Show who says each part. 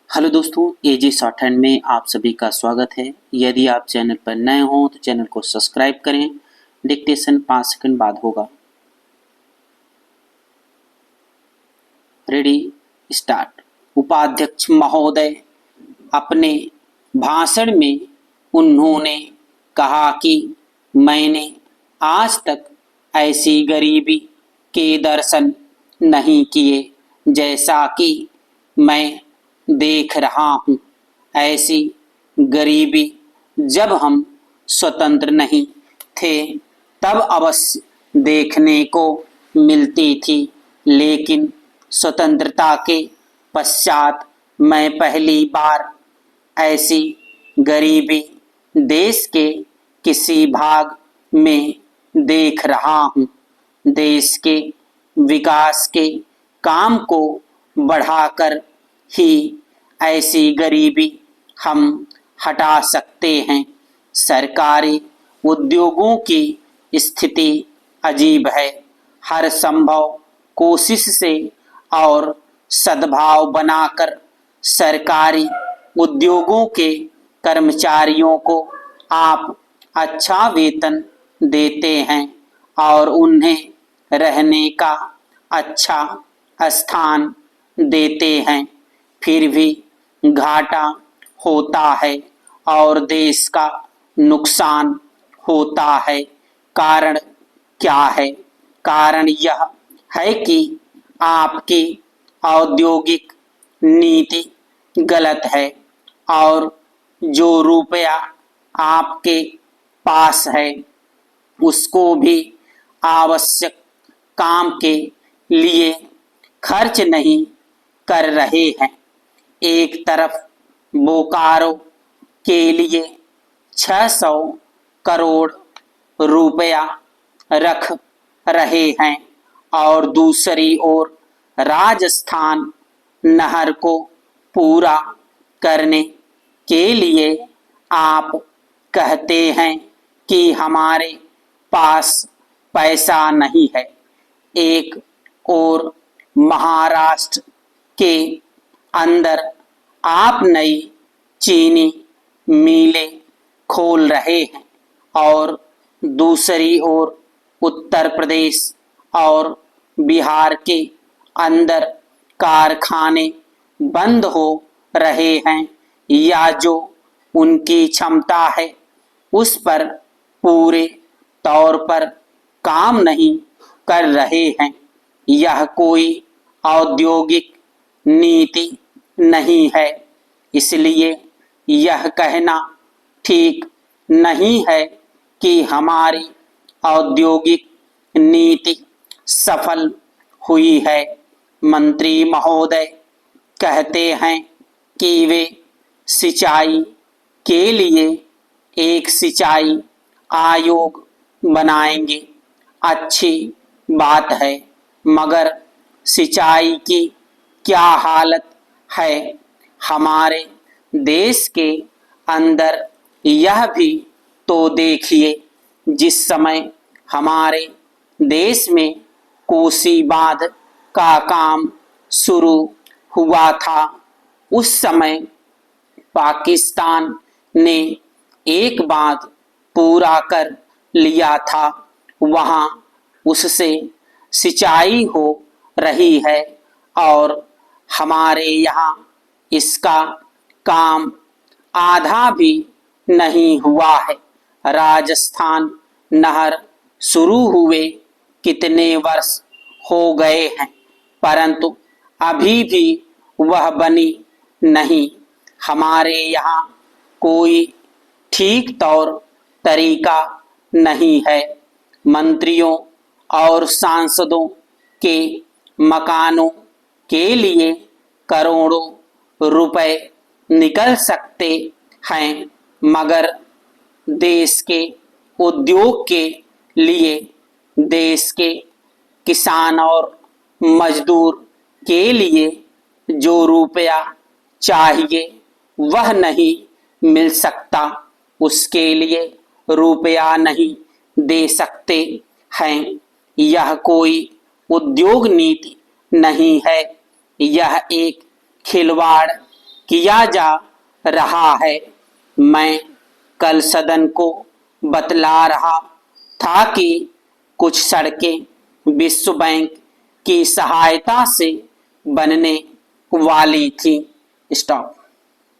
Speaker 1: Hello दोस्तों, एजी short hand में आप सभी का स्वागत है। यदि आप चैनल पर नए हो तो चैनल को सब्सक्राइब करें। डिक्टेशन 5 सेकंड बाद होगा। Ready, start. उपाध्यक्ष महोदय, अपने भाषण में उन्होंने कहा कि मैंने आज तक ऐसी गरीबी के दर्शन नहीं किए जैसा कि मैं देख रहा हूँ। ऐसी गरीबी जब हम स्वतंत्र नहीं थे तब अवश्य देखने को मिलती थी, लेकिन स्वतंत्रता के पश्चात मैं पहली बार ऐसी गरीबी देश के किसी भाग में देख रहा हूँ। देश के विकास के काम को बढ़ाकर ही ऐसी गरीबी हम हटा सकते हैं। सरकारी उद्योगों की स्थिति अजीब है। हर संभव कोशिश से और सद्भाव बनाकर सरकारी उद्योगों के कर्मचारियों को आप अच्छा वेतन देते हैं और उन्हें रहने का अच्छा स्थान देते हैं, फिर भी घाटा होता है और देश का नुकसान होता है। कारण क्या है? कारण यह है कि आपकी औद्योगिक नीति गलत है और जो रुपया आपके पास है उसको भी आवश्यक काम के लिए खर्च नहीं कर रहे हैं। एक तरफ बोकारो के लिए 600 करोड़ रुपया रख रहे हैं और दूसरी ओर राजस्थान नहर को पूरा करने के लिए आप कहते हैं कि हमारे पास पैसा नहीं है। एक और महाराष्ट्र के अंदर आप नई चीनी मिलें खोल रहे हैं और दूसरी ओर उत्तर प्रदेश और बिहार के अंदर कारखाने बंद हो रहे हैं या जो उनकी क्षमता है उस पर पूरे तौर पर काम नहीं कर रहे हैं। यह कोई औद्योगिक नीति नहीं है, इसलिए यह कहना ठीक नहीं है कि हमारी औद्योगिक नीति सफल हुई है। मंत्री महोदय कहते हैं कि वे सिंचाई के लिए एक सिंचाई आयोग बनाएंगे। अच्छी बात है, मगर सिंचाई की क्या हालत है हमारे देश के अंदर, यह भी तो देखिए। जिस समय हमारे देश में कोसी बांध का काम शुरू हुआ था उस समय पाकिस्तान ने एक बांध पूरा कर लिया था। वहाँ उससे सिंचाई हो रही है और हमारे यहाँ इसका काम आधा भी नहीं हुआ है। राजस्थान नहर शुरू हुए कितने वर्ष हो गए हैं, परंतु अभी भी वह बनी नहीं। हमारे यहाँ कोई ठीक तौर तरीका नहीं है। मंत्रियों और सांसदों के मकानों के लिए करोड़ों रुपए निकल सकते हैं, मगर देश के उद्योग के लिए, देश के किसान और मजदूर के लिए जो रुपया चाहिए वह नहीं मिल सकता। उसके लिए रुपया नहीं दे सकते हैं। यह कोई उद्योग नीति नहीं है, यह एक खिलवाड़ किया जा रहा है। मैं कल सदन को बतला रहा था कि कुछ सड़कें विश्व बैंक की सहायता से बनने वाली थी। स्टॉप।